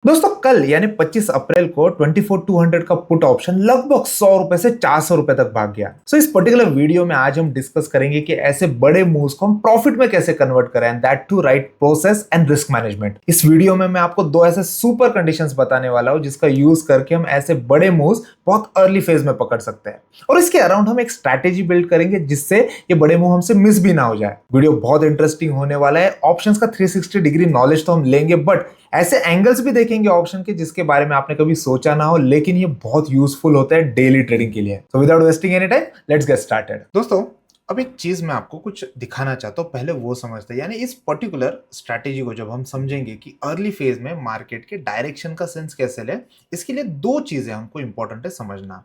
दोस्तों कल यानी 25 अप्रैल को 24,200 का पुट ऑप्शन लगभग 100 रुपए से 400 रुपए तक भाग गया। इस पर्टिकुलर वीडियो में आज हम डिस्कस करेंगे कि ऐसे बड़े मूव्स को हम प्रॉफिट में कैसे कन्वर्ट करें and that to right process and risk management. इस वीडियो में मैं आपको दो ऐसे सुपर कंडीशंस बताने वाला हूं जिसका यूज करके हम ऐसे बड़े मूव्स बहुत अर्ली फेज में पकड़ सकते हैं और इसके अराउंड हम एक स्ट्रैटेजी बिल्ड करेंगे जिससे ये बड़े मूव हमसे मिस भी ना हो जाए। वीडियो बहुत इंटरेस्टिंग होने वाला है। ऑप्शंस का 360 डिग्री नॉलेज तो हम लेंगे बट ऐसे एंगल्स भी देखेंगे ऑप्शन के जिसके बारे में आपने कभी सोचा ना हो, लेकिन ये बहुत यूजफुल होता है डेली ट्रेडिंग के लिए। So without wasting any time let's get started. दोस्तों अब एक चीज मैं आपको कुछ दिखाना चाहता हूँ, पहले वो समझते हैं। यानी इस पर्टिकुलर स्ट्रैटेजी को जब हम समझेंगे कि अर्ली फेज में मार्केट के डायरेक्शन का सेंस कैसे ले, इसके लिए दो चीजें हमको इंपॉर्टेंट है समझना।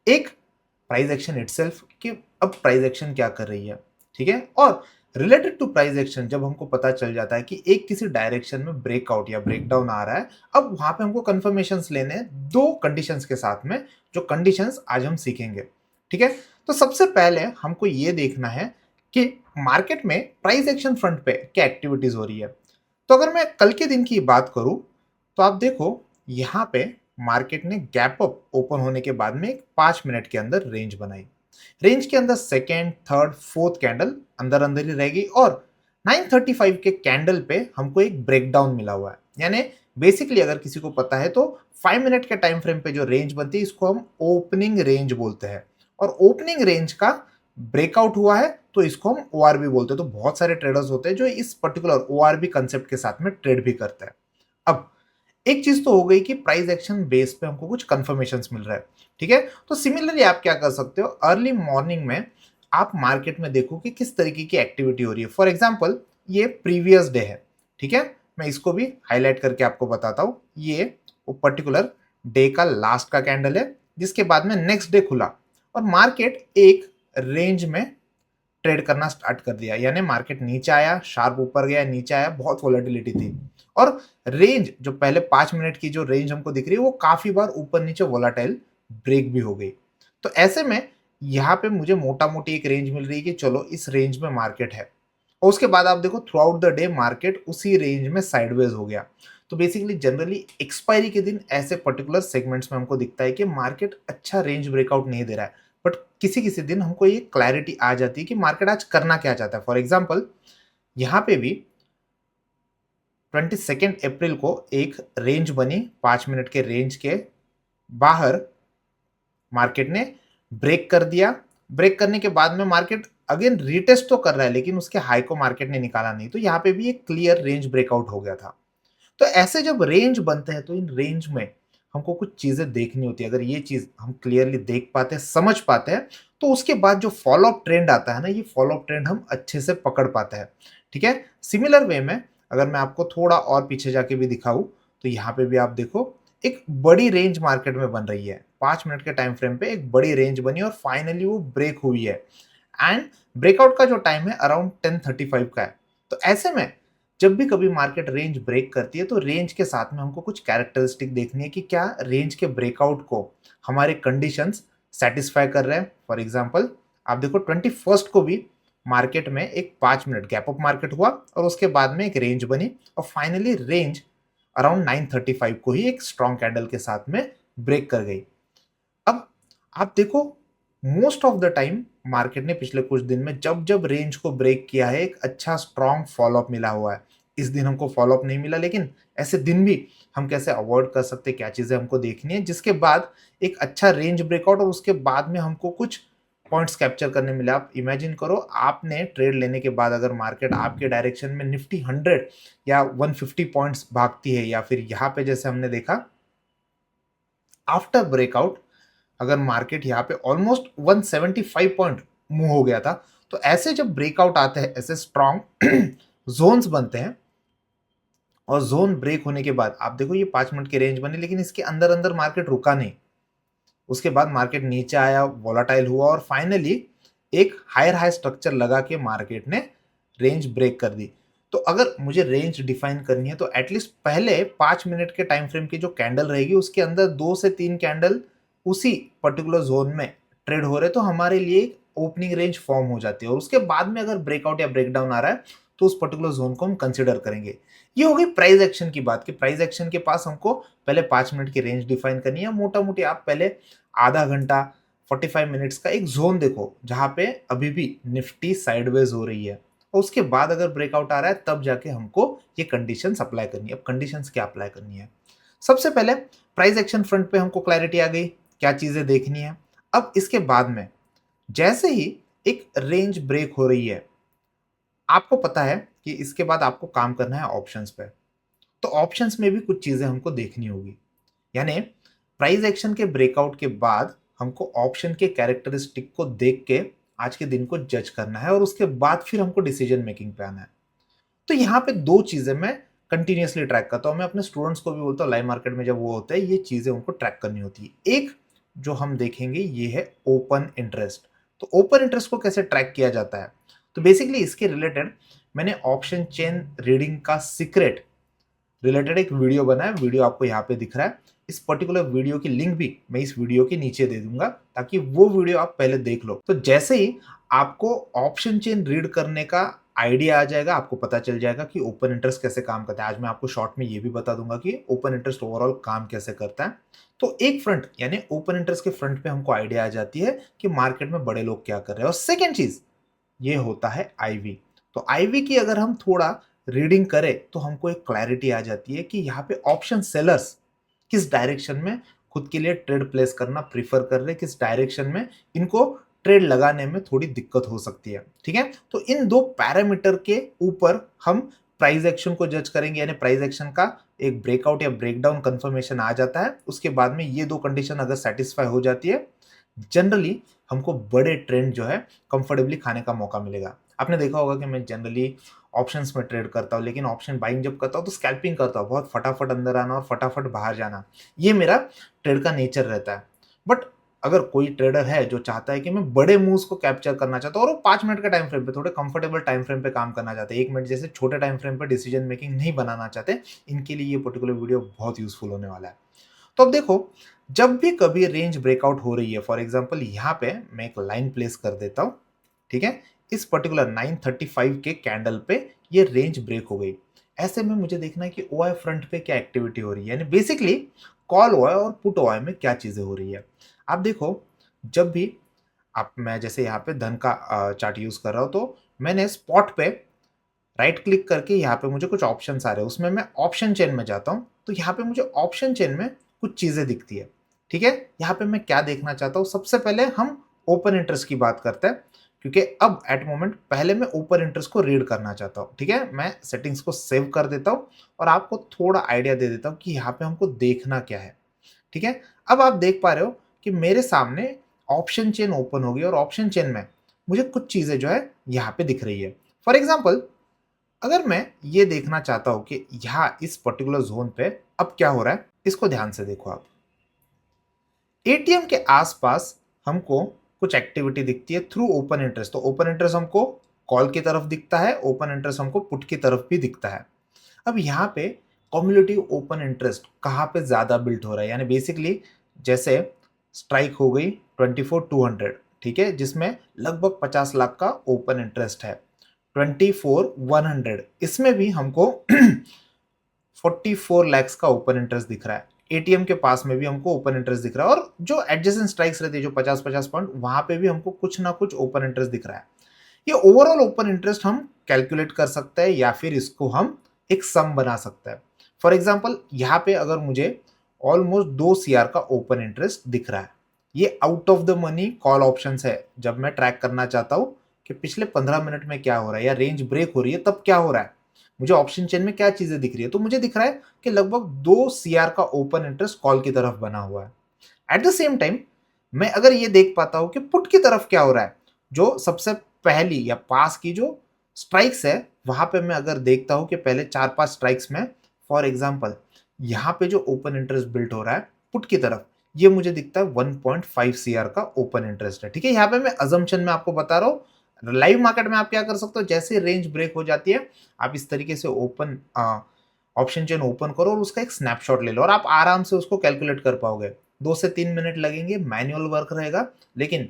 एक, प्राइस एक्शन इटसेल्फ कि अब प्राइस एक्शन क्या कर रही है, ठीक है, और रिलेटेड टू प्राइस एक्शन जब हमको पता चल जाता है कि एक किसी डायरेक्शन में ब्रेकआउट या ब्रेकडाउन आ रहा है, अब वहां पे हमको कंफर्मेशंस लेने हैं दो कंडीशंस के साथ में, जो कंडीशंस आज हम सीखेंगे। ठीक है, तो सबसे पहले हमको ये देखना है कि मार्केट में प्राइस एक्शन फ्रंट पे क्या एक्टिविटीज हो रही है। तो अगर मैं कल के दिन की बात करूं तो आप देखो यहाँ पे मार्केट ने गैप अप ओपन होने के बाद में एक 5 मिनट के अंदर रेंज बनाई। रेंज के अंदर सेकेंड, थर्ड, फोर्थ कैंडल अंदर अंदर ही रहेगी और 935 के कैंडल पे हमको एक ब्रेकडाउन मिला हुआ है। यानी बेसिकली अगर किसी को पता है तो 5 मिनट के टाइम फ्रेम पे जो रेंज बनती है इसको हम ओपनिंग रेंज बोलते हैं, और ओपनिंग रेंज का ब्रेकआउट हुआ है तो इसको हम ओआरबी बोलते हैं। तो बहुत सारे ट्रेडर्स होते हैं जो इस पर्टिकुलर ओआरबी कंसेप्ट के साथ में ट्रेड भी करते हैं। अब एक चीज तो हो गई कि प्राइस एक्शन बेस पे हमको कुछ कंफर्मेशंस मिल रहा है, ठीक है। तो सिमिलरली आप क्या कर सकते हो, अर्ली मॉर्निंग में आप मार्केट में देखो कि किस तरीके की एक्टिविटी हो रही है। फॉर एग्जांपल ये प्रीवियस डे है, ठीक है, मैं इसको भी हाईलाइट करके आपको बताता हूं। ये वो पर्टिकुलर डे का लास्ट का कैंडल है जिसके बाद में नेक्स्ट डे खुला और मार्केट एक रेंज में ट्रेड करना स्टार्ट कर दिया। यानी मार्केट नीचे आया, शार्प ऊपर गया, नीचे आया, बहुत वोलेटिलिटी थी और रेंज जो पहले 5 मिनट की जो रेंज हमको दिख रही है वो काफी बार ऊपर नीचे वोलाटाइल ब्रेक भी हो गई। तो ऐसे में यहाँ पे मुझे मोटा मोटी एक रेंज मिल रही है कि चलो इस रेंज में मार्केट है, और उसके बाद आप देखो through out the day market उसी रेंज में साइडवेज हो गया। तो बेसिकली जनरली एक्सपायरी के दिन ऐसे पर्टिकुलर सेगमेंट्स में हमको दिखता है कि मार्केट अच्छा रेंज ब्रेकआउट नहीं दे रहा है, बट किसी किसी दिन हमको ये क्लैरिटी आ जाती है कि मार्केट आज करना क्या चाहता है। फॉर एग्जाम्पल यहाँ पे भी 22 अप्रैल को एक रेंज बनी, 5 मिनट के रेंज के बाहर मार्केट ने ब्रेक कर दिया। ब्रेक करने के बाद में मार्केट अगेन रीटेस्ट तो कर रहा है लेकिन उसके हाई को मार्केट ने निकाला नहीं, तो यहाँ पे भी एक क्लियर रेंज ब्रेकआउट हो गया था। तो ऐसे जब रेंज बनते हैं तो इन रेंज में हमको कुछ चीजें देखनी होती है। अगर ये चीज हम क्लियरली देख पाते हैं, समझ पाते हैं, तो उसके बाद जो फॉलो अप ट्रेंड आता है ना, ये फॉलो अप ट्रेंड हम अच्छे से पकड़ पाते हैं। ठीक है, सिमिलर वे में अगर मैं आपको थोड़ा और पीछे जाके भी दिखाऊं तो यहाँ पे भी आप देखो एक बड़ी रेंज मार्केट में बन रही है। 5 मिनट के टाइम फ्रेम पे एक बड़ी रेंज बनी और फाइनली वो ब्रेक हुई है एंड ब्रेकआउट का जो टाइम है अराउंड 10:35 का है। तो ऐसे में जब भी कभी मार्केट रेंज ब्रेक करती है तो रेंज के साथ में हमको कुछ कैरेक्टरिस्टिक देखनी है कि क्या रेंज के ब्रेकआउट को हमारे कंडीशंस सेटिस्फाई कर रहे हैं। फॉर एग्जांपल आप देखो 21 को भी मार्केट में एक 5 मिनट गैप अप मार्केट हुआ और उसके बाद में एक रेंज बनी और फाइनली रेंज अराउंड 9:35 को ही एक स्ट्रॉन्ग कैंडल के साथ में ब्रेक कर गई। अब आप देखो most of the time market ने पिछले कुछ दिन में जब जब रेंज को ब्रेक किया है एक अच्छा स्ट्रॉन्ग फॉलोअप मिला हुआ है। इस दिन हमको फॉलोअप नहीं मिला, लेकिन ऐसे दिन भी हम कैसे अवॉइड कर सकते, क्या चीजें हमको देखनी है जिसके बाद एक अच्छा रेंज ब्रेकआउट और उसके बाद में हमको कुछ पॉइंट्स कैप्चर करने मिले। आप इमेजिन करो आपने ट्रेड लेने के बाद अगर मार्केट आपके डायरेक्शन में निफ्टी 100 या 150 पॉइंट्स भागती है, या फिर यहाँ पे जैसे हमने देखा आफ्टर ब्रेकआउट अगर मार्केट यहाँ पे ऑलमोस्ट 175 पॉइंट मूव हो गया था। तो ऐसे जब ब्रेकआउट आते हैं, ऐसे स्ट्रॉन्ग जोन्स बनते हैं और जोन ब्रेक होने के बाद आप देखो ये 5 मिनट की रेंज बनी लेकिन इसके अंदर अंदर मार्केट रुका नहीं। उसके बाद मार्केट नीचे आया, वोलाटाइल हुआ और फाइनली एक हायर हाई स्ट्रक्चर लगा के मार्केट ने रेंज ब्रेक कर दी। तो अगर मुझे रेंज डिफाइन करनी है तो एटलीस्ट पहले 5 मिनट के टाइम फ्रेम की जो कैंडल रहेगी उसके अंदर 2 से 3 कैंडल उसी पर्टिकुलर जोन में ट्रेड हो रहे तो हमारे लिए एक ओपनिंग रेंज फॉर्म हो जाती है, और उसके बाद में अगर ब्रेकआउट या ब्रेकडाउन आ रहा है तो उस पर्टिकुलर जोन को हम कंसिडर करेंगे। ये हो गई प्राइस एक्शन की बात कि प्राइस एक्शन के पास हमको पहले 5 मिनट की रेंज डिफाइन करनी है। मोटा मोटी आप पहले आधा घंटा 45 मिनट्स का एक जोन देखो जहां पे अभी भी निफ्टी साइडवेज हो रही है, और उसके बाद अगर ब्रेकआउट आ रहा है तब जाके हमको ये कंडीशंस अप्लाई करनी है। अब कंडीशंस क्या अप्लाई करनी है? सबसे पहले प्राइस एक्शन फ्रंट पे हमको क्लैरिटी आ गई, क्या चीजें देखनी है। अब इसके बाद में जैसे ही एक रेंज ब्रेक हो रही है, आपको पता है कि इसके बाद आपको काम करना है ऑप्शंस पे। तो ऑप्शंस में भी कुछ चीजें हमको देखनी होगी, यानी प्राइस एक्शन के ब्रेकआउट के बाद हमको ऑप्शन के कैरेक्टरिस्टिक को देख के आज के दिन को जज करना है, और उसके बाद फिर हमको डिसीजन मेकिंग पे आना है। तो यहाँ पे दो चीजें मैं कंटिन्यूअसली ट्रैक करता हूँ। मैं अपने स्टूडेंट्स को भी बोलता हूँ, लाइव मार्केट में जब वो होता है ये चीजें उनको ट्रैक करनी होती है। एक जो हम देखेंगे ये है ओपन इंटरेस्ट। तो ओपन इंटरेस्ट को कैसे ट्रैक किया जाता है? तो बेसिकली इसके रिलेटेड मैंने ऑप्शन चेन रीडिंग का सीक्रेट रिलेटेड एक वीडियो बनाया। वीडियो आपको यहाँ पे दिख रहा है। इस पर्टिकुलर वीडियो की लिंक भी मैं इस वीडियो के नीचे दे दूंगा ताकि वो वीडियो आप पहले देख लो। तो जैसे ही आपको ऑप्शन चेन रीड करने का आइडिया आ जाएगा, आपको पता चल जाएगा कि ओपन इंटरेस्ट कैसे काम करता है। आज मैं आपको शॉर्ट में ये भी बता दूंगा कि ओपन इंटरेस्ट ओवरऑल काम कैसे करता है। तो एक फ्रंट यानी ओपन इंटरेस्ट के फ्रंट पे हमको आइडिया आ जाती है कि मार्केट में बड़े लोग क्या कर रहे हैं। और सेकेंड चीज ये होता है आईवी। तो आईवी की अगर हम थोड़ा रीडिंग करें तो हमको एक क्लैरिटी आ जाती है कि यहाँ पे ऑप्शन सेलर्स किस डायरेक्शन में खुद के लिए ट्रेड प्लेस करना प्रीफर कर रहे हैं, किस डायरेक्शन में इनको ट्रेड लगाने में थोड़ी दिक्कत हो सकती है। ठीक है, तो इन दो पैरामीटर के ऊपर हम प्राइस एक्शन को जज करेंगे, यानी प्राइस एक्शन का एक ब्रेकआउट या ब्रेकडाउन कंफर्मेशन आ जाता है। उसके बाद में ये दो कंडीशन अगर सेटिस्फाई हो जाती है, जनरली हमको बड़े ट्रेंड जो है कंफर्टेबली खाने का मौका मिलेगा। आपने देखा होगा कि मैं जनरली ऑप्शंस में ट्रेड करता हूँ, लेकिन ऑप्शन बाइंग जब करता हूँ तो स्कैल्पिंग करता हूँ, बहुत फटाफट अंदर आना और फटाफट बाहर जाना, ये मेरा ट्रेड का नेचर रहता है। बट अगर कोई ट्रेडर है जो चाहता है कि मैं बड़े मूव्स को कैप्चर करना चाहता हूँ और वो 5 मिनट का टाइम फ्रेम पे, थोड़े कंफर्टेबल टाइम फ्रेम पे काम करना चाहते हैं, 1 मिनट जैसे छोटे टाइम फ्रेम पे डिसीजन मेकिंग नहीं बनाना चाहते, इनके लिए ये पर्टिकुलर वीडियो बहुत यूजफुल होने वाला है। तो अब देखो, जब भी कभी रेंज ब्रेकआउट हो रही है, फॉर एग्जांपल यहाँ पे मैं एक लाइन प्लेस कर देता हूँ। ठीक है, इस पर्टिकुलर 935 के कैंडल पे ये रेंज ब्रेक हो गई। ऐसे में मुझे देखना है कि ओआई फ्रंट पे क्या एक्टिविटी हो रही है, यानी बेसिकली कॉल ओआई और पुट ओआई में क्या चीजें हो रही है। आप देखो, जब भी आप, मैं जैसे यहाँ पे धन का चार्ट यूज कर रहा हूँ, तो मैंने स्पॉट पे राइट क्लिक करके यहाँ पे मुझे कुछ ऑप्शंस आ रहे हैं, उसमें मैं ऑप्शन चेन में जाता हूँ। तो यहाँ पे मुझे ऑप्शन चेन में कुछ चीजें दिखती है। ठीक है, यहाँ पे मैं क्या देखना चाहता हूँ, सबसे पहले हम ओपन इंटरेस्ट की बात करते हैं, क्योंकि अब एट मोमेंट पहले मैं ओपन इंटरेस्ट को रीड करना चाहता हूँ। ठीक है, मैं सेटिंग्स को सेव कर देता हूँ और आपको थोड़ा आइडिया दे देता हूँ कि यहाँ पे हमको देखना क्या है। ठीक है, अब आप देख पा रहे हो कि मेरे सामने ऑप्शन चेन ओपन होगी और ऑप्शन चेन में मुझे कुछ चीजें जो है यहाँ पे दिख रही है। फॉर एग्जाम्पल, अगर मैं ये देखना चाहता हूं कि यहाँ इस पर्टिकुलर जोन पे अब क्या हो रहा है, इसको ध्यान से देखो आप। एटीएम के आसपास हमको कुछ एक्टिविटी दिखती है थ्रू ओपन इंटरेस्ट। तो ओपन इंटरेस्ट हमको कॉल की तरफ दिखता है, ओपन इंटरेस्ट हमको पुट की तरफ भी दिखता है। अब यहाँ पे कम्युलेटिव ओपन इंटरेस्ट कहाँ पे ज्यादा बिल्ट हो रहा है, यानी बेसिकली जैसे स्ट्राइक हो गई 24,200, ठीक है, जिसमें लगभग 50 लाख का ओपन इंटरेस्ट है। 24,100 इसमें भी हमको 44 लैक्स का ओपन इंटरेस्ट दिख रहा है। एटीएम के पास में भी हमको ओपन इंटरेस्ट दिख रहा है, और जो एडजेसेंट स्ट्राइक्स रहती है जो 50-50 पॉइंट, वहां पे भी हमको कुछ ना कुछ ओपन इंटरेस्ट दिख रहा है। ये ओवरऑल ओपन इंटरेस्ट हम कैलकुलेट कर सकते हैं या फिर इसको हम एक सम बना सकते हैं। फॉर एग्जाम्पल, यहाँ पे अगर मुझे ऑलमोस्ट 2 CR का ओपन इंटरेस्ट दिख रहा है, ये out of the money call option है। जब मैं ट्रैक करना चाहता हूँ कि पिछले 15 मिनट में क्या हो रहा है या रेंज ब्रेक हो रही है तब क्या हो रहा है, मुझे ऑप्शन चेन में क्या चीजें दिख रही है, तो मुझे दिख रहा है कि लगभग 2 CR का ओपन इंटरेस्ट कॉल की तरफ बना हुआ है। एट द सेम टाइम मैं अगर ये देख पाता हूं कि पुट की तरफ क्या हो रहा है, जो सबसे पहली या पास की जो स्ट्राइक्स है वहां पे मैं अगर देखता हूं कि पहले 4-5 स्ट्राइक्स में, फॉर एग्जाम्पल यहाँ पे जो ओपन इंटरेस्ट बिल्ट हो रहा है पुट की तरफ, ये मुझे दिखता है 1.5 CR का ओपन इंटरेस्ट है। ठीक है, यहाँ पे मैं अजम्पशन में आपको बता रहा हूँ। लाइव मार्केट में आप क्या कर सकते हो, जैसे रेंज ब्रेक हो जाती है आप इस तरीके से ओपन ऑप्शन चेन ओपन करो और उसका एक स्नैपशॉट ले लो, और आप आराम से उसको कैलकुलेट कर पाओगे। 2 से 3 मिनट लगेंगे, मैनुअल वर्क रहेगा, लेकिन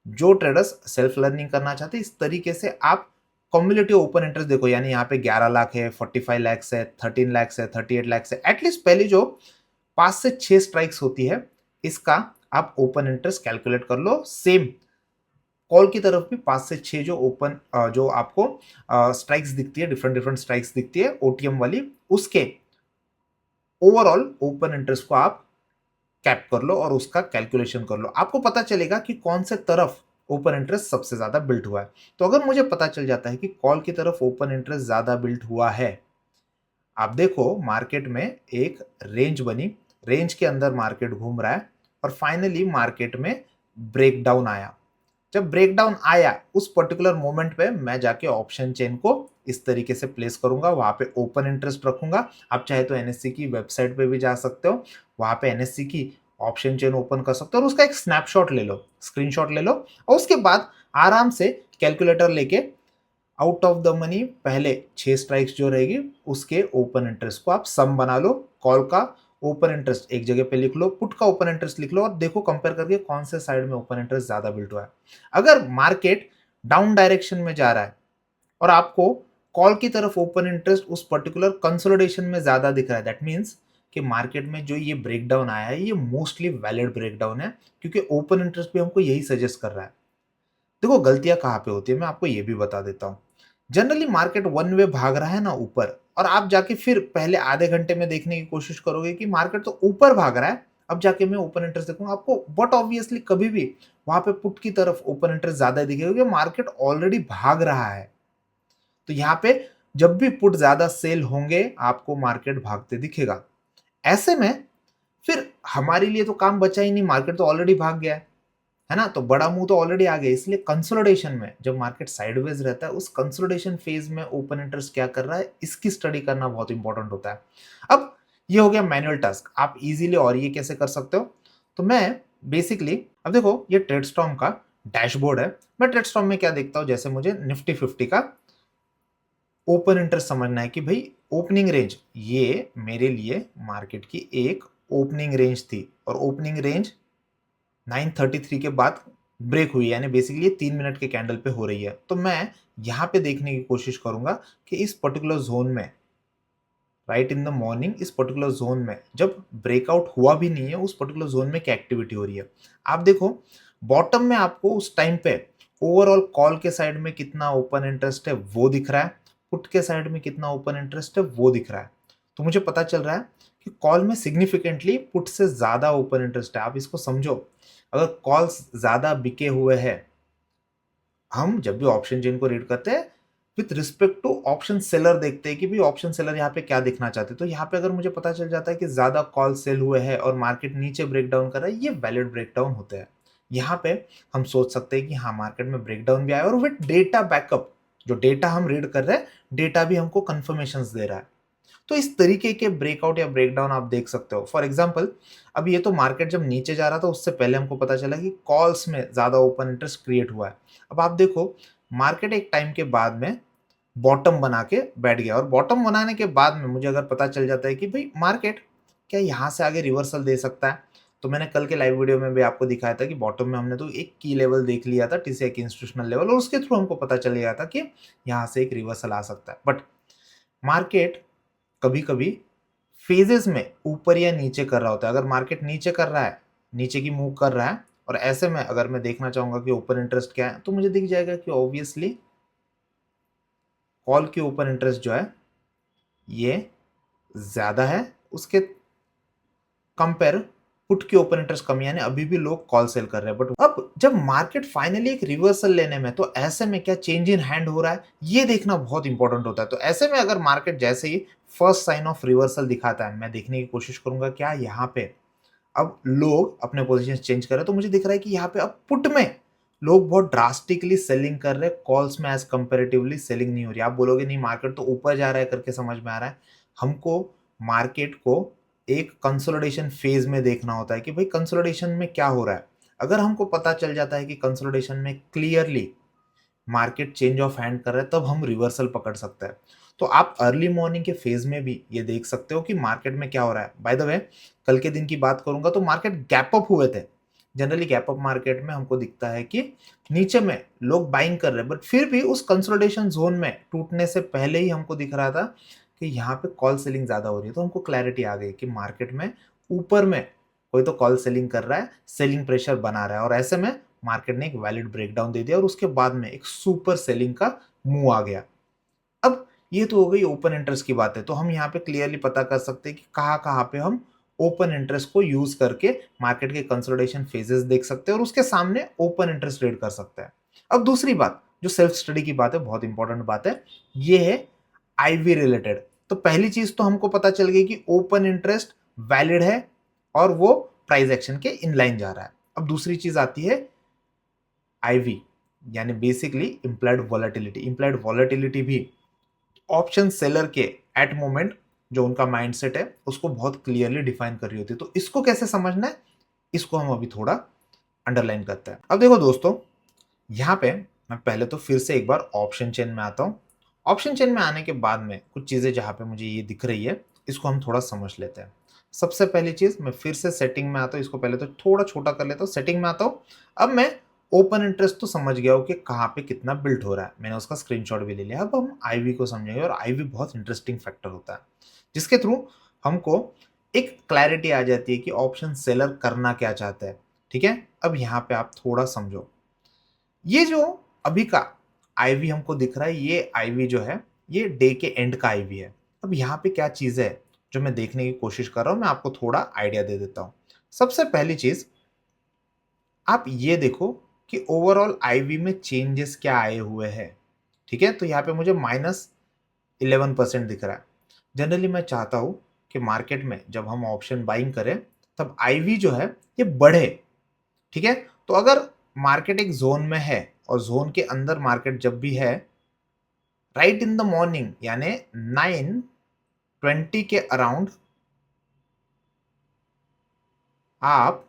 जो ट्रेडर्स सेल्फ लर्निंग करना चाहते हैं इस तरीके से आप कम्युलेटिव ओपन इंटरेस्ट देखो, यानी यहाँ पे 11 लाख है, 45 लाख है, 13 लाख है, 38 लाख है। एटलीस्ट पहली जो 5 से 6 स्ट्राइक्स होती है, इसका आप ओपन इंटरेस्ट कैलकुलेट कर लो। सेम कॉल की तरफ भी 5 से 6 जो ओपन जो आपको स्ट्राइक्स दिखती है, डिफरेंट डिफरेंट स्ट्राइक्स दिखती है ओटीएम वाली, उसके ओवरऑल ओपन इंटरेस्ट को आप कैप कर लो और उसका कैलकुलेशन कर लो। आपको पता चलेगा कि कौन से तरफ ओपन इंटरेस्ट सबसे ज्यादा बिल्ट हुआ है। तो अगर मुझे पता चल जाता है कि कॉल की तरफ ओपन इंटरेस्ट ज्यादा बिल्ट हुआ है, आप देखो मार्केट में एक रेंज बनी, रेंज के अंदर मार्केट घूम रहा है और फाइनली मार्केट में ब्रेकडाउन आया। जब ब्रेकडाउन आया उस पर्टिकुलर मोमेंट पे मैं जाके ऑप्शन चेन को इस तरीके से प्लेस करूंगा, वहां पे ओपन इंटरेस्ट रखूंगा। आप चाहे तो एनएससी की वेबसाइट पे भी जा सकते हो, वहां पे एनएससी की ऑप्शन चेन ओपन कर सकते हो और उसका एक स्नैपशॉट ले लो, स्क्रीनशॉट ले लो और उसके बाद आराम से कैलकुलेटर लेके आउट ऑफ द मनी पहले 6 स्ट्राइक्स जो रहेगी उसके ओपन इंटरेस्ट को आप सम बना लो। कॉल का ओपन इंटरेस्ट एक जगह पे लिख लो, पुट का ओपन इंटरेस्ट लिख लो और देखो कंपेयर करके कौन से साइड में ओपन इंटरेस्ट ज्यादा बिल्ट हुआ है। अगर मार्केट डाउन डायरेक्शन में जा रहा है और आपको कॉल की तरफ ओपन इंटरेस्ट उस पर्टिकुलर कंसोलिडेशन में ज्यादा दिख रहा है, दैट मीन्स कि मार्केट में जो ये ब्रेकडाउन आया है ये मोस्टली वैलिड ब्रेकडाउन है, क्योंकि ओपन इंटरेस्ट भी हमको यही सजेस्ट कर रहा है। देखो गलतियां कहाँ पे होती है मैं आपको ये भी बता देता हूँ। जनरली मार्केट वन वे भाग रहा है ना ऊपर, और आप जाके फिर पहले आधे घंटे में देखने की कोशिश करोगे कि मार्केट तो ऊपर भाग रहा है, अब जाके मैं ओपन इंटरेस्ट देखूंगा आपको, बट ऑब्वियसली कभी भी वहां पे पुट की तरफ ओपन इंटरेस्ट ज्यादा दिखेगा क्योंकि मार्केट ऑलरेडी भाग रहा है। तो यहाँ पे जब भी पुट ज्यादा सेल होंगे आपको मार्केट भागते दिखेगा। ऐसे में फिर हमारे लिए तो काम बचा ही नहीं, मार्केट तो ऑलरेडी भाग गया है ना, तो बड़ा मुंह तो ऑलरेडी आ गया। इसलिए कंसोलिडेशन में जब मार्केट साइडवेज रहता है उस कंसोलिडेशन फेज में ओपन इंटरेस्ट क्या कर रहा है इसकी स्टडी करना बहुत इंपॉर्टेंट होता है। अब ये हो गया मैनुअल टास्क, आप इजीली और ये कैसे कर सकते हो। तो मैं बेसिकली अब देखो ये ट्रेडस्टॉर्म का डैशबोर्ड है। मैं ट्रेडस्टॉर्म में क्या देखता हूं, जैसे मुझे निफ्टी 50 का ओपन इंटरेस्ट समझना है कि भाई ओपनिंग रेंज, ये मेरे लिए मार्केट की एक ओपनिंग रेंज थी और ओपनिंग रेंज 933 के बाद ब्रेक हुई, यानी बेसिकली ये 3 मिनट के कैंडल पे हो रही है। तो मैं यहां पे देखने की कोशिश करूंगा कि इस पर्टिकुलर जोन में राइट इन द मॉर्निंग, इस पर्टिकुलर जोन में जब ब्रेकआउट हुआ भी नहीं है उस पर्टिकुलर जोन में क्या एक्टिविटी हो रही है। आप देखो बॉटम में आपको उस टाइम पे ओवरऑल कॉल के साइड में कितना ओपन इंटरेस्ट है वो दिख रहा है, पुट के साइड में कितना ओपन इंटरेस्ट है वो दिख रहा है। तो मुझे पता चल रहा है कि कॉल में सिग्निफिकेंटली पुट से ज्यादा ओपन इंटरेस्ट है। आप इसको समझो, अगर कॉल्स ज्यादा बिके हुए हैं, हम जब भी ऑप्शन चेन को रीड करते हैं with respect to option seller देखते हैं कि भाई ऑप्शन सेलर यहाँ पे क्या दिखना चाहते हैं। तो यहाँ पे अगर मुझे पता चल जाता है कि ज्यादा कॉल सेल हुए हैं और मार्केट नीचे ब्रेकडाउन कर रहा है, ये वैलिड ब्रेकडाउन होते हैं। यहाँ पे हम सोच सकते हैं कि हाँ मार्केट में ब्रेकडाउन भी आया और विथ डेटा बैकअप, जो डेटा हम रीड कर रहे हैं डेटा भी हमको कंफर्मेशन दे रहा है। तो इस तरीके के ब्रेकआउट या ब्रेकडाउन आप देख सकते हो। फॉर एग्जाम्पल अब ये तो मार्केट जब नीचे जा रहा था उससे पहले हमको पता चला कि कॉल्स में ज्यादा ओपन इंटरेस्ट क्रिएट हुआ है। अब आप देखो मार्केट एक टाइम के बाद में बॉटम बना के बैठ गया और बॉटम बनाने के बाद में मुझे अगर पता चल जाता है कि भाई मार्केट क्या यहाँ से आगे रिवर्सल दे सकता है, तो मैंने कल के लाइव वीडियो में भी आपको दिखाया था कि बॉटम में हमने तो एक की लेवल देख लिया था, टीसीआई की इंस्टीट्यूशनल लेवल, और उसके थ्रू हमको पता चल गया था कि यहाँ से एक रिवर्सल आ सकता है। बट मार्केट कभी कभी फेजेस में ऊपर या नीचे कर रहा होता है। अगर मार्केट नीचे कर रहा है, नीचे की मूव कर रहा है, और ऐसे में अगर मैं देखना चाहूंगा कि ओपन इंटरेस्ट क्या है, तो मुझे दिख जाएगा कि ऑब्वियसली कॉल की ओपन इंटरेस्ट जो है ये ज्यादा है, उसके कंपेयर पुट की ओपन इंटरेस्ट कम, यानी अभी भी लोग कॉल सेल कर रहे हैं। बट अब जब मार्केट फाइनली एक रिवर्सल लेने में, तो ऐसे में क्या चेंज इन हैंड हो रहा है ये देखना बहुत इंपॉर्टेंट होता है। तो ऐसे में अगर मार्केट जैसे ही फर्स्ट साइन ऑफ रिवर्सल दिखाता है, मैं देखने की कोशिश करूंगा क्या यहाँ पे अब लोग अपने पोजीशन चेंज कर रहे हैं। तो मुझे दिख रहा है कि यहाँ पे अब पुट में लोग बहुत ड्रास्टिकली सेलिंग कर रहे हैं, कॉल्स में एज कंपेरेटिवली सेलिंग नहीं हो रही। आप बोलोगे नहीं मार्केट तो ऊपर जा रहा है करके समझ में आ रहा है, हमको मार्केट को एक कंसोलिडेशन फेज में देखना होता है कि भाई कंसोलिडेशन में क्या हो रहा है। अगर हमको पता चल जाता है कि कंसोलिडेशन में clearly market change of hand कर रहा है, तब हम रिवर्सल पकड़ सकते हैं। तो आप अर्ली मॉर्निंग के फेज में भी ये देख सकते हो कि मार्केट में क्या हो रहा है। बाय द वे कल के दिन की बात करूंगा तो मार्केट गैप अप हुए थे, जनरली गैप अप मार्केट में हमको दिखता है कि नीचे में लोग बाइंग कर रहे हैं, बट फिर भी उस कंसोलिडेशन जोन में टूटने से पहले ही हमको दिख रहा था कि यहाँ पे कॉल सेलिंग ज्यादा हो रही है। तो हमको क्लैरिटी आ गई कि मार्केट में ऊपर में कोई तो कॉल सेलिंग कर रहा है, सेलिंग प्रेशर बना रहा है, और ऐसे में मार्केट ने एक वैलिड ब्रेकडाउन दे दिया और उसके बाद में एक सुपर सेलिंग का मूव आ गया। अब ये तो हो गई ओपन इंटरेस्ट की बात है, तो हम यहाँ पे क्लियरली पता कर सकते हैं कि कहाँ कहाँ पे हम ओपन इंटरेस्ट को यूज करके मार्केट के कंसोलिडेशन फेजेस देख सकते हैं और उसके सामने ओपन इंटरेस्ट ट्रेड कर सकते हैं। अब दूसरी बात जो सेल्फ स्टडी की बात है, बहुत इंपॉर्टेंट बात है, ये है आईवी रिलेटेड। तो पहली चीज तो हमको पता चल गई कि ओपन इंटरेस्ट वैलिड है और वो प्राइस एक्शन के इनलाइन जा रहा है। अब दूसरी चीज आती है आईवी, यानी basically implied volatility. Implied volatility भी ऑप्शन सेलर के एट मोमेंट जो उनका माइंडसेट है उसको बहुत क्लियरली डिफाइन कर रही होती है। तो इसको कैसे समझना है, इसको हम अभी थोड़ा अंडरलाइन करते हैं। अब देखो दोस्तों, यहाँ पे मैं पहले तो फिर से एक बार ऑप्शन चेन में आता हूँ। ऑप्शन चेन में आने के बाद में कुछ चीजें जहां पे मुझे ये दिख रही है, इसको हम थोड़ा समझ लेते हैं। सबसे पहली चीज, मैं फिर से सेटिंग में आता हूँ, इसको पहले तो थोड़ा छोटा कर लेता हूँ, सेटिंग में आता हूँ। अब मैं ओपन इंटरेस्ट तो समझ गया हूँ कि कहाँ पे कितना बिल्ड हो रहा है, मैंने उसका स्क्रीनशॉट भी ले लिया। अब हम आईवी को समझेंगे, और आईवी बहुत इंटरेस्टिंग फैक्टर होता है जिसके थ्रू हमको एक क्लैरिटी आ जाती है कि ऑप्शन सेलर करना क्या चाहता है। ठीक है, अब यहाँ पे आप थोड़ा समझो, ये जो अभी का आईवी हमको दिख रहा है, ये आईवी जो है ये डे के एंड का आईवी है। अब यहाँ पे क्या चीज है जो मैं देखने की कोशिश कर रहा हूं, मैं आपको थोड़ा आइडिया दे देता हूं। सबसे पहली चीज आप ये देखो कि ओवरऑल आईवी में चेंजेस क्या आए हुए हैं। ठीक है, तो यहाँ पे मुझे -11% दिख रहा है। जनरली मैं चाहता हूं कि मार्केट में जब हम ऑप्शन बाइंग करें तब आईवी जो है ये बढ़े। ठीक है, तो अगर मार्केट एक जोन में है और जोन के अंदर मार्केट जब भी है, राइट इन द मॉर्निंग यानी 9:20 के अराउंड आप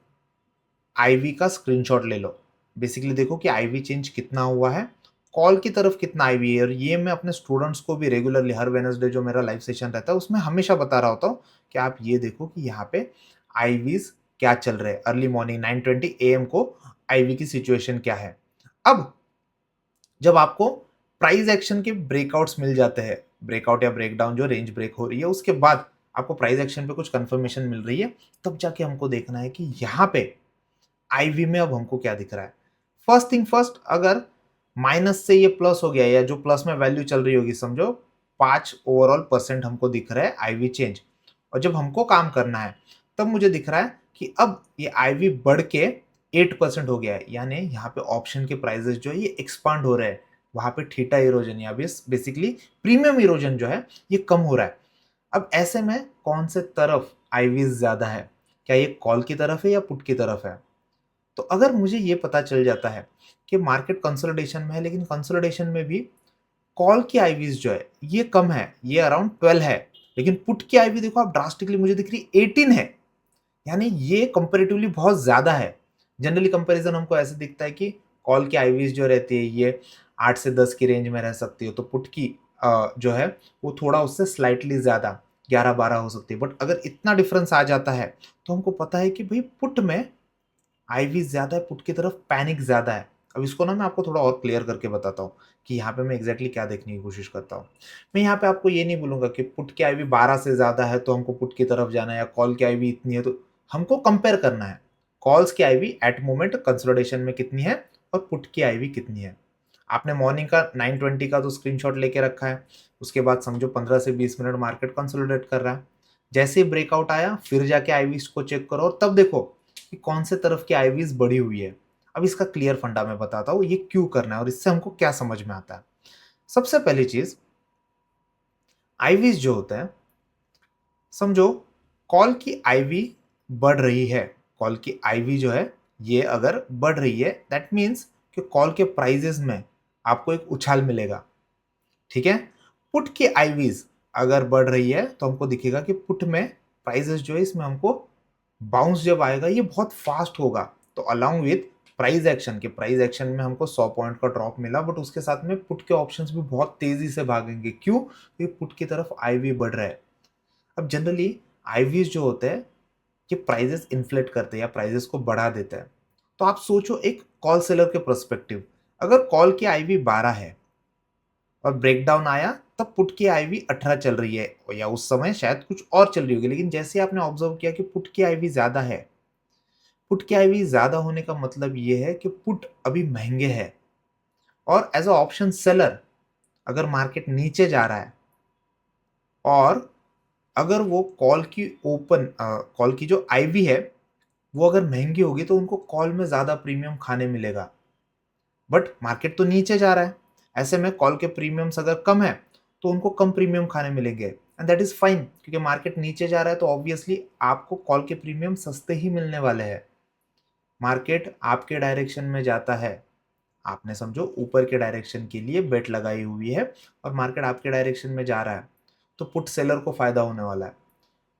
आईवी का स्क्रीनशॉट ले लो। बेसिकली देखो कि आईवी चेंज कितना हुआ है, कॉल की तरफ कितना आईवी है। और ये मैं अपने स्टूडेंट्स को भी रेगुलरली हर वेडनेसडे जो मेरा लाइव सेशन रहता है उसमें हमेशा बता रहा होता हूँ कि आप ये देखो कि यहाँ पे आईवीज क्या चल रहे हैं। अर्ली मॉर्निंग 9:20 AM को आईवी की सिचुएशन क्या है। अब जब आपको प्राइस एक्शन के ब्रेकआउट्स मिल जाते हैं, ब्रेकआउट या ब्रेकडाउन जो रेंज ब्रेक हो रही है उसके बाद आपको प्राइस एक्शन पे कुछ कंफर्मेशन मिल रही है, तब जाके हमको देखना है कि यहाँ पे आईवी में अब हमको क्या दिख रहा है। फर्स्ट थिंग फर्स्ट, अगर माइनस से ये प्लस हो गया या जो प्लस में वैल्यू चल रही होगी, समझो 5% ओवरऑल हमको दिख रहा है आईवी चेंज। और जब हमको काम करना है तब मुझे दिख रहा है कि अब ये आईवी बढ़ के 8% हो गया है, यानी यहाँ पे ऑप्शन के प्राइजेस जो है ये एक्सपांड हो रहे हैं। वहां पे थीटा इरोजन या बेसिकली प्रीमियम इरोजन जो है ये कम हो रहा है। अब ऐसे में कौन से तरफ आईवीज ज्यादा है, क्या ये कॉल की तरफ है या पुट की तरफ है। तो अगर मुझे ये पता चल जाता है कि मार्केट कंसोलिडेशन में है, लेकिन कंसोलिडेशन में भी कॉल की आईवीज जो है ये कम है, ये अराउंड 12 है, लेकिन पुट की आईवी देखो आप ड्रास्टिकली मुझे दिख रही 18 है, यानी ये कंपेरेटिवली बहुत ज्यादा है। जनरली कंपैरिजन हमको ऐसे दिखता है कि कॉल की आईवीज जो रहती है ये 8 से 10 की रेंज में रह सकती है, तो पुट की जो है वो थोड़ा उससे स्लाइटली ज्यादा 11-12 हो सकती है। बट अगर इतना डिफरेंस आ जाता है तो हमको पता है कि भाई पुट में आईवी ज्यादा है, पुट की तरफ पैनिक ज्यादा है। अब इसको ना मैं आपको थोड़ा और क्लियर करके बताता हूँ कि यहाँ पे मैं एग्जैक्टली क्या देखने की कोशिश करता हूँ। मैं यहाँ पे आपको ये नहीं बोलूंगा कि पुट की आईवी 12 से ज्यादा है तो हमको पुट की तरफ जाना है, या कॉल की आईवी इतनी है तो हमको कंपेयर करना है कॉल्स की आईवी एट मोमेंट कंसोलिडेशन में कितनी है और पुट की आईवी कितनी है। आपने मॉर्निंग का 9:20 का तो स्क्रीनशॉट लेके रखा है, उसके बाद समझो 15 से 20 मिनट मार्केट कंसोलिडेट कर रहा है। जैसे ही ब्रेकआउट आया फिर जाके आईवीज को चेक करो और तब देखो कि कौन से तरफ की आईवीज बढ़ी हुई है। अब इसका क्लियर फंडा मैं बताता हूँ ये क्यों करना है और इससे हमको क्या समझ में आता है। सबसे पहली चीज, आईवीज जो होता है, समझो कॉल की आईवी बढ़ रही है, कॉल की आईवी जो है ये अगर बढ़ रही है दैट मीन्स कि कॉल के प्राइजेस में आपको एक उछाल मिलेगा। ठीक है, पुट की आईवीज अगर बढ़ रही है तो हमको दिखेगा कि पुट में प्राइजेस जो है इसमें हमको बाउंस जब आएगा ये बहुत फास्ट होगा। तो अलोंग विथ प्राइस एक्शन के, प्राइस एक्शन में हमको 100 पॉइंट का ड्रॉप मिला, बट उसके साथ में पुट के ऑप्शंस भी बहुत तेजी से भागेंगे। क्यों, क्योंकि पुट की तरफ आईवी बढ़ रहा है। अब जनरली आईवीज जो होते हैं ये प्राइजेस इन्फ्लेट करते हैं या प्राइजेस को बढ़ा देते हैं। तो आप सोचो एक कॉल सेलर के पर्सपेक्टिव, अगर कॉल की आईवी 12 है और ब्रेकडाउन आया तब पुट की आईवी 18 चल रही है, या उस समय शायद कुछ और चल रही होगी, लेकिन जैसे आपने ऑब्जर्व किया कि पुट की आईवी ज्यादा है, पुट की आईवी ज्यादा होने का मतलब ये है कि पुट अभी महंगे है। और एज अ ऑप्शन सेलर, अगर मार्केट नीचे जा रहा है और अगर वो कॉल की जो आईवी है वो अगर महंगी होगी तो उनको कॉल में ज्यादा प्रीमियम खाने मिलेगा। बट मार्केट तो नीचे जा रहा है, ऐसे में कॉल के प्रीमियम्स अगर कम है तो उनको कम प्रीमियम खाने मिलेंगे, एंड दैट इज फाइन, क्योंकि मार्केट नीचे जा रहा है तो ऑब्वियसली आपको कॉल के प्रीमियम सस्ते ही मिलने वाले हैं। मार्केट आपके डायरेक्शन में जाता है, आपने समझो ऊपर के डायरेक्शन के लिए बेट लगाई हुई है और मार्केट आपके डायरेक्शन में जा रहा है, तो पुट सेलर को फायदा होने वाला है।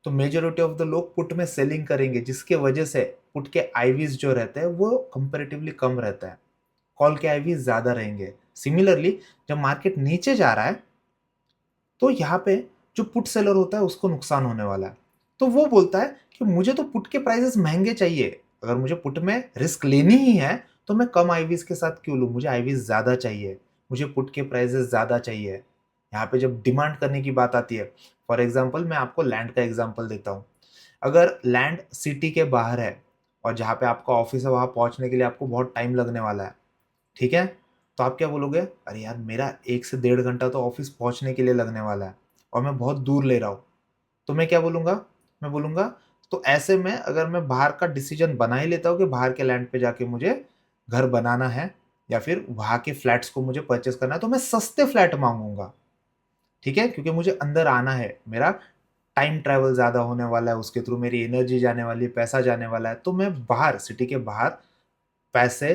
तो मेजोरिटी ऑफ द लोग पुट में सेलिंग करेंगे, जिसके वजह से पुट के आईवीज जो रहते हैं वो कंपेरेटिवली कम रहता है, कॉल के आईवीज ज्यादा रहेंगे। सिमिलरली जब मार्केट नीचे जा रहा है तो यहाँ पे जो पुट सेलर होता है उसको नुकसान होने वाला है। तो वो बोलता है कि मुझे तो पुट के प्राइसेस महंगे चाहिए, अगर मुझे पुट में रिस्क लेनी ही है तो मैं कम आईवीज के साथ क्यों लूँ, मुझे आईवीज ज्यादा चाहिए, मुझे पुट के प्राइसेस ज्यादा चाहिए। यहाँ पे जब डिमांड करने की बात आती है, फॉर एग्जाम्पल मैं आपको लैंड का एग्जाम्पल देता हूँ। अगर लैंड सिटी के बाहर है और जहाँ पे आपका ऑफिस है वहां पहुंचने के लिए आपको बहुत टाइम लगने वाला है, ठीक है, तो आप क्या बोलोगे, अरे यार मेरा 1 से 1.5 घंटा तो ऑफिस पहुंचने के लिए लगने वाला है और मैं बहुत दूर ले रहा हूँ। तो मैं क्या बोलूंगा, मैं बोलूंगा तो ऐसे में अगर मैं बाहर का डिसीजन बना ही लेता हूँ कि बाहर के लैंड पे जाके मुझे घर बनाना है या फिर वहां के फ्लैट्स को मुझे परचेस करना है, तो मैं सस्ते फ्लैट मांगूंगा, ठीक है, क्योंकि मुझे अंदर आना है, मेरा टाइम ट्रैवल ज़्यादा होने वाला है, उसके थ्रू मेरी एनर्जी जाने वाली है, पैसा जाने वाला है, तो मैं बाहर सिटी के बाहर पैसे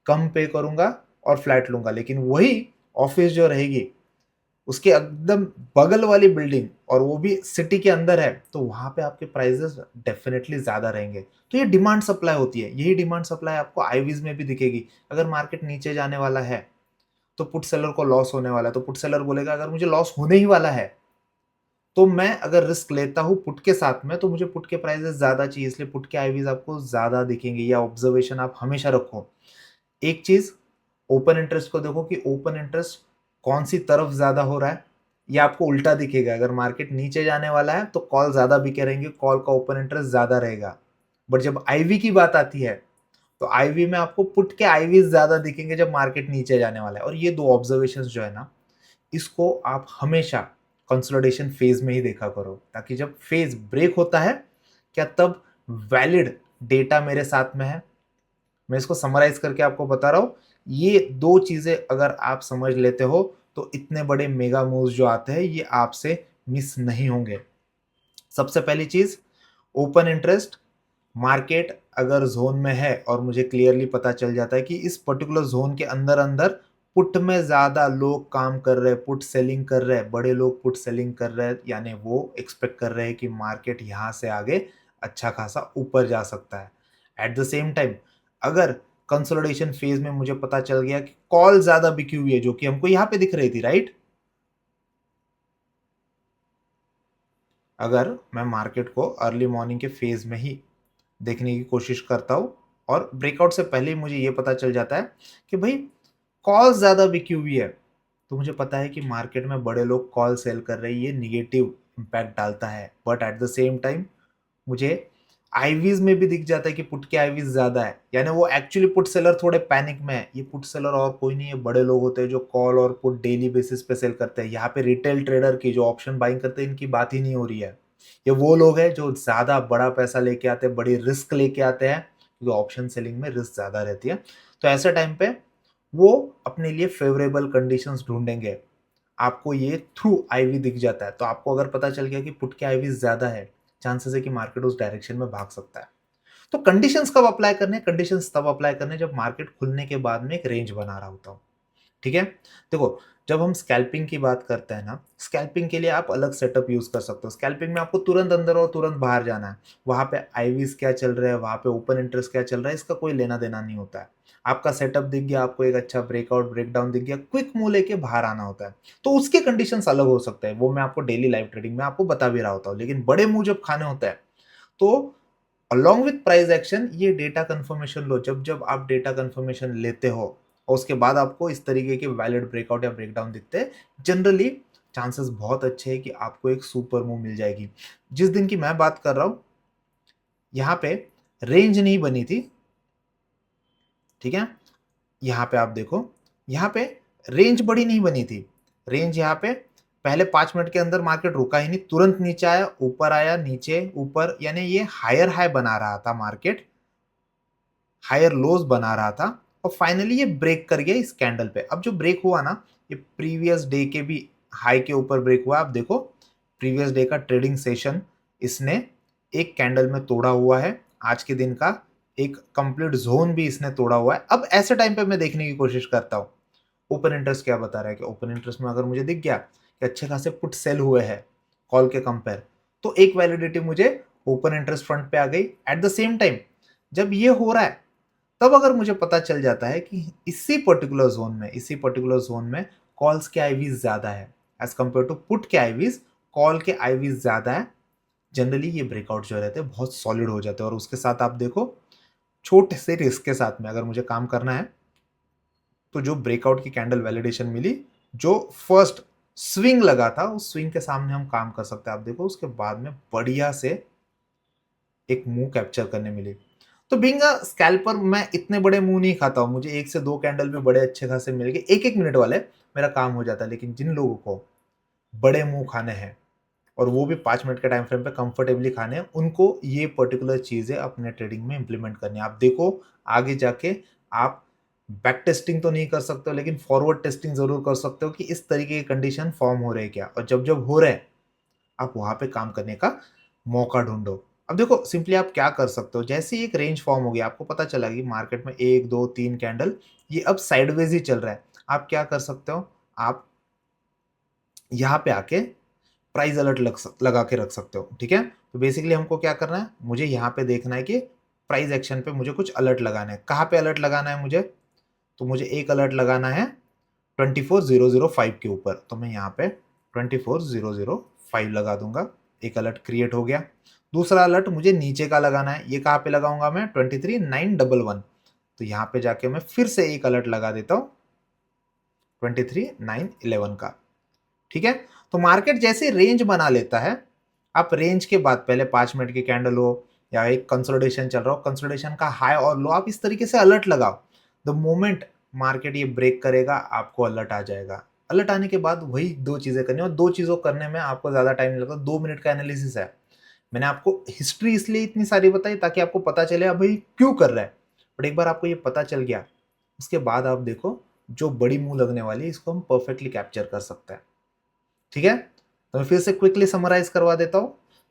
कम पे करूंगा और फ्लैट लूंगा। लेकिन वही ऑफिस जो रहेगी उसके एकदम बगल वाली बिल्डिंग और वो भी सिटी के अंदर है, तो वहां पे आपके प्राइसेस डेफिनेटली ज्यादा रहेंगे। तो ये डिमांड सप्लाई होती है, यही डिमांड सप्लाई आपको आईवीज में भी दिखेगी। अगर मार्केट नीचे जाने वाला है तो पुट सेलर को लॉस होने वाला है, तो पुट सेलर बोलेगा अगर मुझे लॉस होने ही वाला है तो मैं अगर रिस्क लेता हूं पुट के साथ में तो मुझे पुट के प्राइसेस ज्यादा चाहिए, इसलिए पुट के आईवीज आपको ज्यादा दिखेंगे। या ऑब्जर्वेशन आप हमेशा रखो, एक चीज, ओपन इंटरेस्ट को देखो कि ओपन इंटरेस्ट कौन सी तरफ ज्यादा हो रहा है, ये आपको उल्टा दिखेगा। अगर मार्केट नीचे जाने वाला है तो कॉल ज्यादा बिके रहेंगे, कॉल का ओपन इंटरेस्ट ज्यादा रहेगा। बट जब आईवी की बात आती है तो आईवी में आपको पुट के आईवी ज्यादा दिखेंगे जब मार्केट नीचे जाने वाला है। और ये दो ऑब्जर्वेशंस जो है ना, इसको आप हमेशा कंसोलिडेशन फेज में ही देखा करो, ताकि जब फेज ब्रेक होता है क्या तब वैलिड डेटा मेरे साथ में है। मैं इसको समराइज करके आपको बता रहा हूं, ये दो चीजें अगर आप समझ लेते हो तो इतने बड़े मेगा मूव्स जो आते हैं ये आपसे मिस नहीं होंगे। सबसे पहली चीज, ओपन इंटरेस्ट, मार्केट अगर जोन में है और मुझे क्लियरली पता चल जाता है कि इस पर्टिकुलर जोन के अंदर अंदर पुट में ज्यादा लोग काम कर रहे हैं, पुट सेलिंग कर रहे हैं, बड़े लोग पुट सेलिंग कर रहे हैं, यानी वो एक्सपेक्ट कर रहे हैं कि मार्केट यहां से आगे अच्छा खासा ऊपर जा सकता है। एट द सेम टाइम अगर कंसोलिडेशन फेज में मुझे पता चल गया कि कॉल ज्यादा बिकी हुई है जो कि हमको यहां पे दिख रही थी, राइट, अगर मैं मार्केट को अर्ली मॉर्निंग के फेज में ही देखने की कोशिश करता हूँ और ब्रेकआउट से पहले ही मुझे ये पता चल जाता है कि भाई कॉल ज़्यादा बिकी हुई है, तो मुझे पता है कि मार्केट में बड़े लोग कॉल सेल कर रहे हैं, ये निगेटिव इम्पैक्ट डालता है। But at the same time मुझे आईवीज में भी दिख जाता है कि पुट के आईवीज ज़्यादा है, यानी वो एक्चुअली पुट सेलर थोड़े पैनिक में है। ये पुट सेलर और कोई नहीं है, बड़े लोग होते हैं जो कॉल और पुट डेली बेसिस पे सेल करते हैं। यहाँ पे रिटेल ट्रेडर की जो ऑप्शन बाइंग करते हैं इनकी बात ही नहीं हो रही है। ये वो लोग हैं जो ज्यादा बड़ा पैसा लेके आते हैं, बड़ी रिस्क लेके आते हैं, क्योंकि ऑप्शन सेलिंग में रिस्क ज्यादा रहती है। तो ऐसे टाइम पे वो अपने लिए फेवरेबल कंडीशंस ढूंढेंगे। आपको ये थ्रू आईवी दिख जाता है, तो आपको अगर पता चल गया कि पुट के आईवी ज्यादा है, चांसेस है कि मार्केट उस डायरेक्शन में भाग सकता है। तो कंडीशंस कब अप्लाई करने, कंडीशंस तब अप्लाई करने जब मार्केट खुलने के बाद में एक रेंज बना रहा होता हूँ, ठीक है। देखो, जब हम स्कैल्पिंग की बात करते हैं ना, स्कैल्पिंग के लिए आप अलग सेटअप यूज कर सकते हो। स्कैल्पिंग में आपको तुरंत अंदर और तुरंत बाहर जाना है, वहां पे आईवीज क्या चल रहा है, वहां पे ओपन इंटरेस्ट क्या चल रहा है, इसका कोई लेना देना नहीं होता है। आपका सेटअप दिख गया, आपको एक अच्छा ब्रेकआउट ब्रेकडाउन दिख गया, क्विक मूव लेके बाहर आना होता है, तो उसके कंडीशंस अलग हो सकते हैं। वो मैं आपको डेली लाइव ट्रेडिंग में आपको बता भी रहा होता हूँ। लेकिन बड़े मूव जब खाने होता है तो अलॉन्ग विथ प्राइस एक्शन ये डेटा कंफर्मेशन लो, जब जब आप डेटा कंफर्मेशन लेते हो और उसके बाद आपको इस तरीके के वैलिड ब्रेकआउट या ब्रेकडाउन दिखते हैं, जनरली चांसेस बहुत अच्छे हैं कि आपको एक सुपर मूव मिल जाएगी। जिस दिन की मैं बात कर रहा हूं, यहाँ पे रेंज नहीं बनी थी, ठीक है। यहाँ पे आप देखो, यहाँ पे रेंज बड़ी नहीं बनी थी। रेंज यहाँ पे पहले 5 मिनट के अंदर मार्केट रुका ही नहीं, तुरंत नीचे आया, ऊपर आया, नीचे, ऊपर, यानी ये हायर हाई बना रहा था मार्केट, हायर लोज बना रहा था, और फाइनली ये ब्रेक कर गया इस कैंडल पे। अब जो ब्रेक हुआ ना, ये प्रीवियस डे के भी हाई के ऊपर ब्रेक हुआ। आप देखो प्रीवियस डे का ट्रेडिंग सेशन इसने एक कैंडल में तोड़ा हुआ है, आज के दिन का एक कंप्लीट जोन भी इसने तोड़ा हुआ है। अब ऐसे टाइम पे मैं देखने की कोशिश करता हूँ ओपन इंटरेस्ट क्या बता रहा है, कि ओपन इंटरेस्ट में अगर मुझे दिख गया कि अच्छे खासे पुट सेल हुए हैं कॉल के कंपेयर, तो एक वैलिडिटी मुझे ओपन इंटरेस्ट फ्रंट पे आ गई। एट द सेम टाइम जब ये हो रहा है, तब अगर मुझे पता चल जाता है कि इसी पर्टिकुलर जोन में कॉल्स के आईवीज ज्यादा है एज कंपेयर टू पुट के आईवीज, कॉल के आईवीज ज्यादा है, जनरली ये ब्रेकआउट जो रहते हैं बहुत सॉलिड हो जाते हैं। और उसके साथ आप देखो, छोटे से रिस्क के साथ में अगर मुझे काम करना है, तो जो ब्रेकआउट की कैंडल वैलिडेशन मिली, जो फर्स्ट स्विंग लगा था, उस स्विंग के सामने हम काम कर सकते हैं। आप देखो उसके बाद में बढ़िया से एक मुंह कैप्चर करने मिली। तो बीइंग अ स्कैल्पर मैं इतने बड़े मुंह नहीं खाता हूं, मुझे एक से दो कैंडल भी बड़े अच्छे खासे मिल गए, एक एक मिनट वाले मेरा काम हो जाता है। लेकिन जिन लोगों को बड़े मुंह खाने हैं, और वो भी 5 मिनट के टाइम फ्रेम पे कंफर्टेबली खाने हैं, उनको ये पर्टिकुलर चीजें अपने ट्रेडिंग में इंप्लीमेंट करनी है। आप देखो आगे जाके आप बैक टेस्टिंग तो नहीं कर सकते हो, लेकिन फॉरवर्ड टेस्टिंग जरूर कर सकते हो कि इस तरीके के कंडीशन फॉर्म हो रहे हैं क्या, और जब जब हो रहे हैं आप वहां पे काम करने का मौका ढूंढो। अब देखो सिंपली आप क्या कर सकते हो, जैसे ही एक रेंज फॉर्म हो गया, आपको पता चला कि मार्केट में एक दो तीन कैंडल ये अब साइडवेज ही चल रहा है, आप क्या कर सकते हो, आप यहाँ पे आके प्राइस अलर्ट लगा के रख सकते हो, ठीक है। तो बेसिकली हमको क्या करना है, मुझे यहाँ पे देखना है कि प्राइस एक्शन पे मुझे कुछ अलर्ट लगाना है। कहाँ पे अलर्ट लगाना है मुझे, तो मुझे एक अलर्ट लगाना है 24005 के ऊपर, तो मैं यहाँ पे 24005 लगा दूंगा, एक अलर्ट क्रिएट हो गया। दूसरा अलर्ट मुझे नीचे का लगाना है, ये कहाँ पे लगाऊंगा मैं, 23911, तो यहाँ पे जाके मैं फिर से एक अलर्ट लगा देता हूँ 23911 का, ठीक है। तो मार्केट जैसे रेंज बना लेता है, आप रेंज के बाद पहले 5 मिनट की कैंडल हो या एक कंसोलिडेशन चल रहा हो, कंसोलिडेशन का हाई और लो आप इस तरीके से अलर्ट लगाओ। द मोमेंट मार्केट ये ब्रेक करेगा, आपको अलर्ट आ जाएगा। अलर्ट आने के बाद वही दो चीजें करनी, और दो चीजों करने में आपको ज्यादा टाइम नहीं लगता, 2 मिनट का एनालिसिस है। मैंने आपको हिस्ट्री इसलिए इतनी सारी बताई ताकि आपको पता चले अब भाई क्यों कर रहा है, बट एक बार आपको ये पता चल गया, उसके बाद आप देखो जो बड़ी मुंह लगने वाली है इसको हम परफेक्टली कैप्चर कर सकते हैं, ठीक है। तो मैं फिर से क्विकली समराइज करवा देता हूं।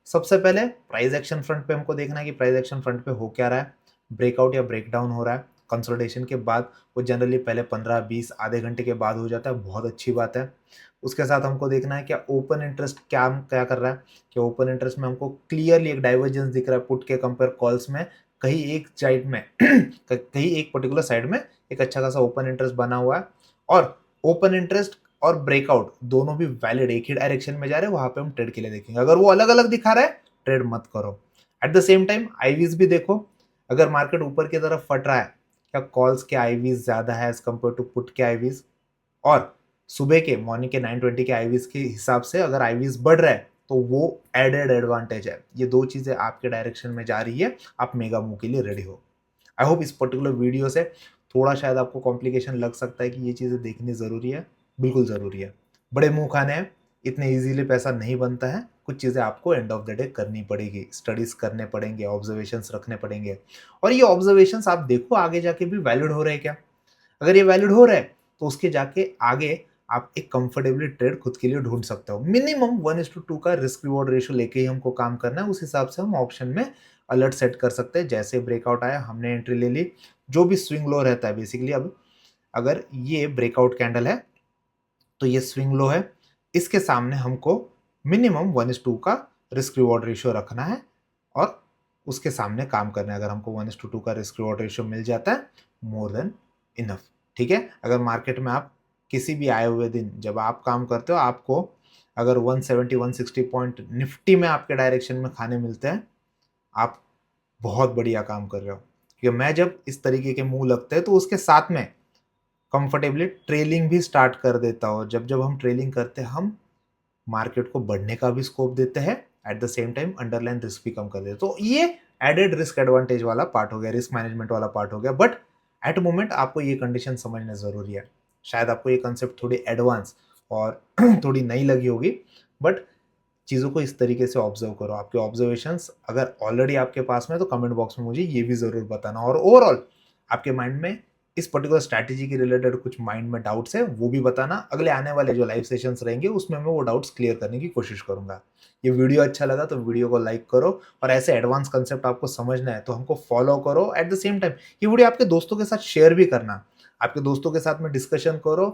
सबसे पहले प्राइस एक्शन फ्रंट पे हमको देखना है कि प्राइस एक्शन फ्रंट पे हो क्या रहा है, ब्रेकआउट या ब्रेकडाउन हो रहा है कंसोलिडेशन के बाद, वो जनरली पहले 15-20 आधे घंटे के बाद हो जाता है, बहुत अच्छी बात है। उसके साथ हमको देखना है क्या ओपन इंटरेस्ट क्या क्या कर रहा है, कि ओपन इंटरेस्ट में हमको क्लियरली एक डाइवर्जेंस दिख रहा है पुट के कंपेयर कॉल्स में, कहीं एक साइड में कहीं एक पर्टिकुलर साइड में एक अच्छा खासा ओपन इंटरेस्ट बना हुआ है, और ओपन इंटरेस्ट और ब्रेकआउट दोनों भी वैलिड एक ही डायरेक्शन में जा रहे हैं, वहां पे हम ट्रेड के लिए देखेंगे। अगर वो अलग अलग दिखा रहा है, ट्रेड मत करो। At the same time IVs भी देखो, अगर मार्केट ऊपर की तरफ फट रहा है, क्या कॉल्स के आईवीज ज्यादा है एज कंपेयर टू पुट के आईवीज, और सुबह के मॉर्निंग के 920 के आईवीज के हिसाब से अगर आईवीज बढ़ रहा है, तो वो एडेड एडवांटेज है। ये दो चीजें आपके डायरेक्शन में जा रही है, आप मेगा मूव के लिए रेडी हो। आई होप इस पर्टिकुलर वीडियो से थोड़ा शायद आपको कॉम्प्लिकेशन लग सकता है कि ये चीज़ें देखनी ज़रूरी है, बिल्कुल ज़रूरी है। बड़े मुंह खाने हैं, इतने इजीली पैसा नहीं बनता है, कुछ चीज़ें आपको एंड ऑफ द डे करनी पड़ेगी, स्टडीज करने पड़ेंगे, ऑब्जर्वेशंस रखने पड़ेंगे, और ये ऑब्जर्वेशंस आप देखो आगे जाके भी वैलिड हो रहे हैं क्या। अगर ये वैलिड हो रहा है, तो उसके जाके आगे आप एक कंफर्टेबली ट्रेड खुद के लिए ढूंढ सकते हो। मिनिमम 1:2 का रिस्क रिवॉर्ड रेशियो लेके ही हमको काम करना है, उस हिसाब से हम ऑप्शन में अलर्ट सेट कर सकते हैं। जैसे ब्रेकआउट आया, हमने एंट्री ले ली, जो भी स्विंग लो रहता है बेसिकली। अब अगर ये ब्रेकआउट कैंडल है, तो ये स्विंग लो है, इसके सामने हमको मिनिमम 1:2 का रिस्क रिवॉर्ड रेशियो रखना है, और उसके सामने काम करना है। अगर हमको 1:2 का रिस्क रिवॉर्ड रेशियो मिल जाता है, मोर देन इनफ, ठीक है। अगर मार्केट में आप किसी भी आए हुए दिन जब आप काम करते हो, आपको अगर 170 160 पॉइंट निफ्टी में आपके डायरेक्शन में खाने मिलते हैं, आप बहुत बढ़िया काम कर रहे हो। क्योंकि मैं जब इस तरीके के मुंह लगते हैं तो उसके साथ में कंफर्टेबली ट्रेलिंग भी स्टार्ट कर देता हूँ। जब जब हम ट्रेलिंग करते हैं हम मार्केट को बढ़ने का भी स्कोप देते हैं, at the same time underline risk भी कम कर देते हैं। तो ये एडेड रिस्क एडवांटेज वाला पार्ट हो गया, रिस्क मैनेजमेंट वाला पार्ट हो गया। बट एट मोमेंट आपको ये कंडीशन समझना जरूरी है। शायद आपको ये कंसेप्ट थोड़ी एडवांस और थोड़ी नई लगी होगी, बट चीज़ों को इस तरीके से ऑब्जर्व करो। आपके ऑब्जर्वेशंस अगर ऑलरेडी आपके पास में तो कमेंट बॉक्स में मुझे ये भी ज़रूर बताना। और ओवरऑल आपके माइंड में इस पर्टिकुलर स्ट्रैटेजी के रिलेटेड कुछ माइंड में डाउट्स है वो भी बताना। अगले आने वाले जो लाइव सेशंस रहेंगे उसमें मैं वो डाउट्स क्लियर करने की कोशिश करूंगा। ये वीडियो अच्छा लगा तो वीडियो को लाइक करो, और ऐसे एडवांस कंसेप्ट आपको समझना है तो हमको फॉलो करो। एट द सेम टाइम ये वीडियो आपके दोस्तों के साथ शेयर भी करना, आपके दोस्तों के साथ में डिस्कशन करो,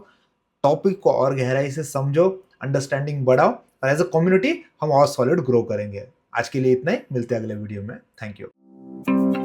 टॉपिक को और गहराई से समझो, अंडरस्टैंडिंग बढ़ाओ, और एज अ कम्युनिटी हम और सॉलिड ग्रो करेंगे। आज के लिए इतना ही, मिलते हैं अगले वीडियो में। Thank you.